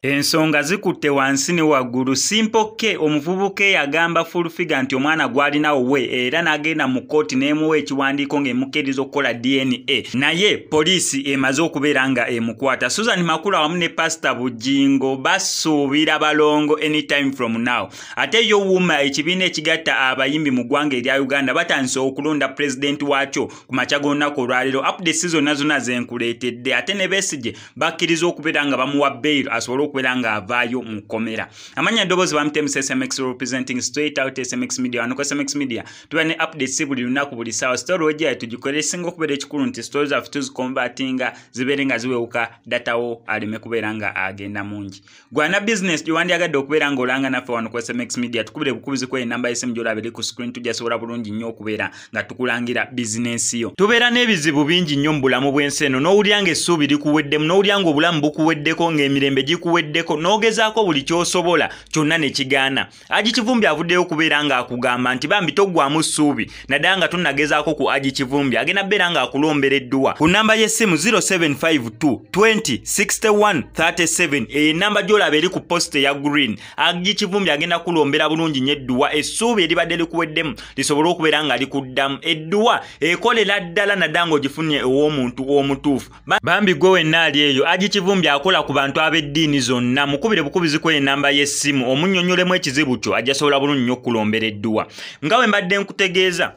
Ensonga zikutte wansi ne waggulu. Simple K omuvubuka yagamba full figure nti omwana gwalinawo we era n'agenda mu kkooti n'emuwa ekiwandiiko ng'emukkiriza okukola DNA. Naye poliisi emaze okubeera nga emukwata. Susan Makula wamu ne Pastor Bugingo basuubira balongo anytime from now. Ate yo wuma ekibiina ekigatta abayimbi mu ggwanga erya Uganda batandise okulonda pulezidenti waakyo ku makya g'olunaku olwaleero. Updates zonna zonna zenkuleetedde. Ate ne Besigye bakkiriza okubeera nga bamuwa bail asobole okubeera nga avaayo mu kkomera. Amanya ddoboozi bamutemu SMX representing straight out SMX Media. Wano ku SMX Media tuba ne updates buli lunaku buli ssaawa. Story ojja tugikolera esinga okubeera ekikulu nti stories zaffe tuzikonvatinga zibeere nga ziwewuka datawo aleme kubeera nga agenda mungi. Gwana business gyewandiyagadde okubeera ng'olanga naffe wano ku SMX Media tukubire bukubizi ku enamba y'essimu gy'olaba eri ku screen tujja sobola bulungi nnyo okubeera nga tukulangira business yo. Tubeera n'ebizibu bingi nnyo mu bulamu bw'ensi eno n'owulira ng'essuubi likuweddemu n'owulira ng'obulamu bukuweddeko ng'emirembe gikuweddeko n'ogezaako buli ky'osobola kyonna ne kigaana. Aji Kivumbi avuddeyo okubeera ng'akugamba nti bambi toggwamu ssuubi naddala nga tonnagezaako ku Aji Kivumbi agenda beera ng'akulombereddwa ku nnamba y'essimu 0752 20 61 37 enamba gy'olaba eri ku post eya green. Aji Kivumbi agenda kulombera bulungi nnyo edduwa essuubi eribadde likuweddemu lisobole okubeera nga likuddamu. Edduwa ekolera ddala naddala ng'ogifunye ew'omuntu omutuufu. Bambi gwe wenna ali eyo Aji Kivumbi akola ku bantu ab'eddiini zonna. Mukubire bukubizi ku enamba y'essimu omunnyonnyolemu ekizibu kyo ajja sobola bulungi nnyo okulombera edduwa. Nga bwe mbadde nkutegeeza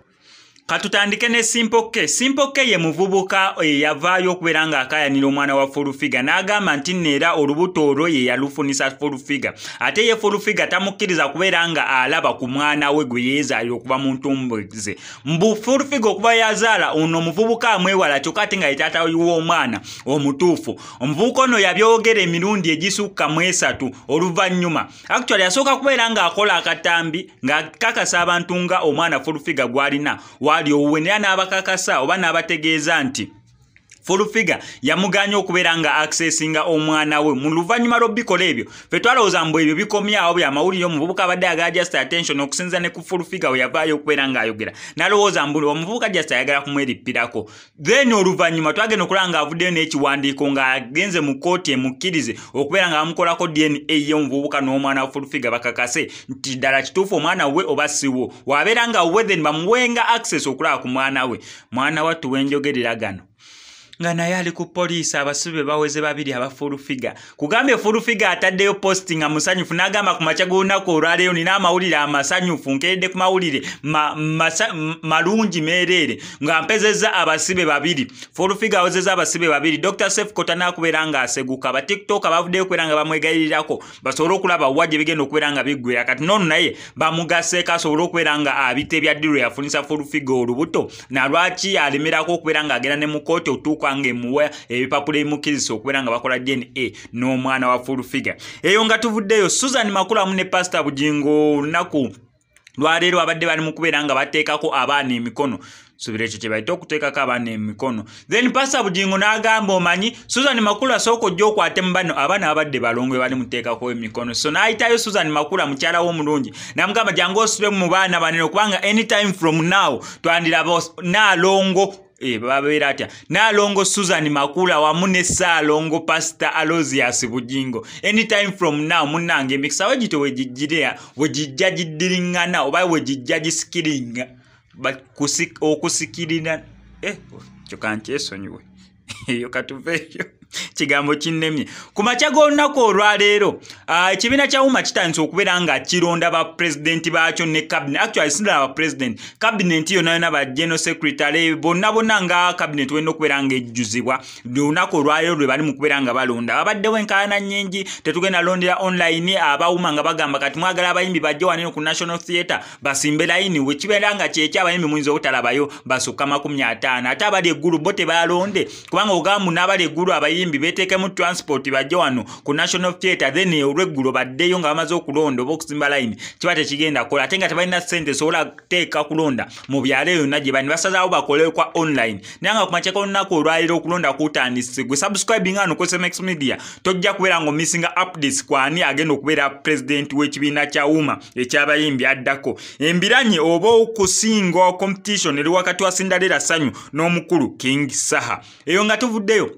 katutandike ne Simple K. Simple K ye muvubuka yavaayo okubeera nga akayanira omwana wa full figure n'agamba nti neera olubuto olwo ye yalufunisa full figure. Ate ye full figure tamukkiriza kubeera nga alaba ku mwana we gwe yeezaalira okuva mu ntumbo ze. Mbu full figure okuba yazaala ono omuvubuka amwewala kyokka ate nga ye taata w'omwana omutuufu. Omuvubuka ono yabyogera emirundi egisukka mu esatu oluvannyuma. Actually yasooka kubeera ng'akola akatambi ng'akakasa abantu nga omwana full figure gw'alina wali owuwenera n'abakakasa oba n'abategeeza nti full figure yamuganya okubeera nga accessinga omwana we. Mu luvannyuma lw'obbikola ebyo ffe twalowooza mbu ebyo bikomyawo bya mawulire omuvubuka abadde aga just attention okusinza ne ku full figure we yavaayo okubeera ng'ayogera n'alowooza mbu omuvubuka just ayagala kumwerippirako. Then oluvannyuma twagenda okulaba ng'avuddeyo n'ekiwandiiko ng'agenze mu kkooti emukkirize okubeera nga bamukolako DNA y'omuvubuka n'omwana wa full figure bakakase nti ddala kituufu omwana we oba siwo wabeera nga we then bamuwenga access okulaba ku mwana we. Mwana wattu wenjogerera gano nga naye ali ku poliisi abasibe baweze babiri aba full figure. Kugambye full figure ataddeyo posting amusanyufu n'agamba ku makya g'olunaku olwaleero nina amawulire amasanyufu nkeredde ku mawulire malungi meereere nga mpezezza abasibe babiri. Full figure awezezza abasibe babiri. Dr. Sef Kota n'akubeera ng'aseguka. Aba TikTok bavuddeyo okubeera nga bamwegayirirako basobole okulaba wa gye bigenda okubeera nga biggwera. Kati n'ono naye bamugaseeko asobole okubeera nga abita ebyaddiru yafunisa full figure olubuto na lwaki alemerako okubeera ng'agenda ne mu kkooti otuuka ngemuwa ebipapula ebimukkiriza okubeera nga bakola DNA n'omwana wa full figure. Eyo nga tuvuddeyo Susan Makula wamu ne Pastor Bugingo olunaku lwaleero abadde bali mu kubeera nga bateekako abaana emikono. Subira ekyo kye bayita okuteekako abaana emikono. Then Pastor Bugingo n'agamba omanyi Susan Makula sooka ojja okwatemu bano abaana abadde balongwe bali muteekako emikono. So n'ayitayo Susan Makula mukyala w'omulungi n'amugamba jangu osube mu baana banene okubanga anytime from now twandiraba Naalongo babeera atya Naalongo Susan Makula wamu ne Saalongo Pastor Aloysius Bugingo. Anytime from now munnange emikisa wegito wegijjirea wegijja giddiriŋŋana oba wegijja gisikiringa okusikirina kyokka nkyesonyiwe eyo katuveeyo kigambo kinnemye. Ku makya g'olunaku olwaleero ekibiina kya Wuma kitandise okubeera nga kironda ba pulezidenti baakyo ne cabinet. Actually sindala ba president cabinet yonna yonna ba general secretary bonna nga cabinet wenda okubeera nga ejjuzibwa olunaku olwaleero lwe bali mu kubeera nga balonda. Babaddewo enkaayana nnyingi tetugenda londera online abawuma nga bagamba kati mwagala abayimbi bajje waneno ku National Theatre basimbe layini wekibeera nga kyeki abayimbi muyinza obutalabayo basukka 50. Ate abali eggulu bo tebalonde kubanga ogamu n'abali eggulu abayimbi beteekemu transport bajja wano ku National Theatre then olweggulo baddeyo nga bamaze okulonda oba okusimba line kiba tekigenda kukola ate nga tebalina ssente sobola kuteeka kulonda mu byalo yonna gye bani basazaawo bakole kwa online. Naye nga ku makya g'olunaku olwaleero okulonda kutandise. Gwe subscribing hano ku SMX Media tojja kubeera ng'omissinga updates kwani agenda okubeera president w'ekibiina kya Wuma eky'abayimbi addako. Embiranye oba okusinga competition eri wakati wa Cinderella Sanyu n'omukulu King Saha. Eyo nga tuvuddeyo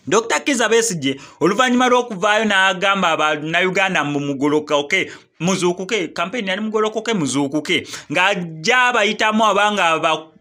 Dr. Kizza Besigye oluvannyuma lw'okuvaayo n'agamba Abannayuganda mugolokoke muzuukuke, kampeni yali mugolokoke muzuukuke, ng'ajja bayitamu abanga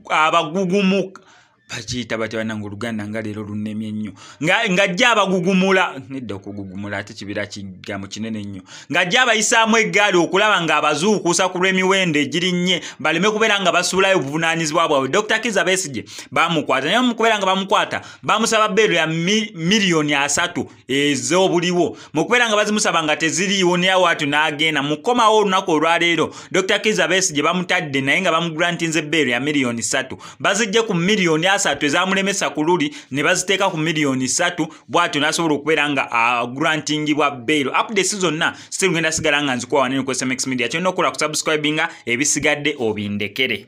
abagugumuka bakiyita batya bannange Oluganda nga leero lunnemye nnyo, ng'ajja abagugumula, nedda okugugumula ate kibira kigambo kinene nnyo, ng'ajja abayisaamu eggaali okulaba ng'abazuukuusa ku lw'emiwendo egirinnye baleme kubeera nga basuulayo obuvunaanyizibwa bwabwe. Dr. Kizza Besigye bamukwata, naye mu kubeera nga bamukwata bamusaba bbeero ya miliyoni 3 ez'obuliwo, mu kubeera nga bazimusaba nga teziriiwo ne awaatu n'agenda mu kkomawo olunaku olwaleero Dr. Kizza Besigye bamutadde naye nga bamugurantinze bbeero ya miliyoni 3, bazijje ku miliyoni 3 ezamulemesa ku luli ne baziteeka ku miliyoni 3 bw'atyo n'asobola okubeera nga agurantingibwa bbeero. Updates zonna still ngenda sigala nga nzikuwa wanene ku SMX Media, kyonna okukola ku subscribinga ebisigadde obindekere.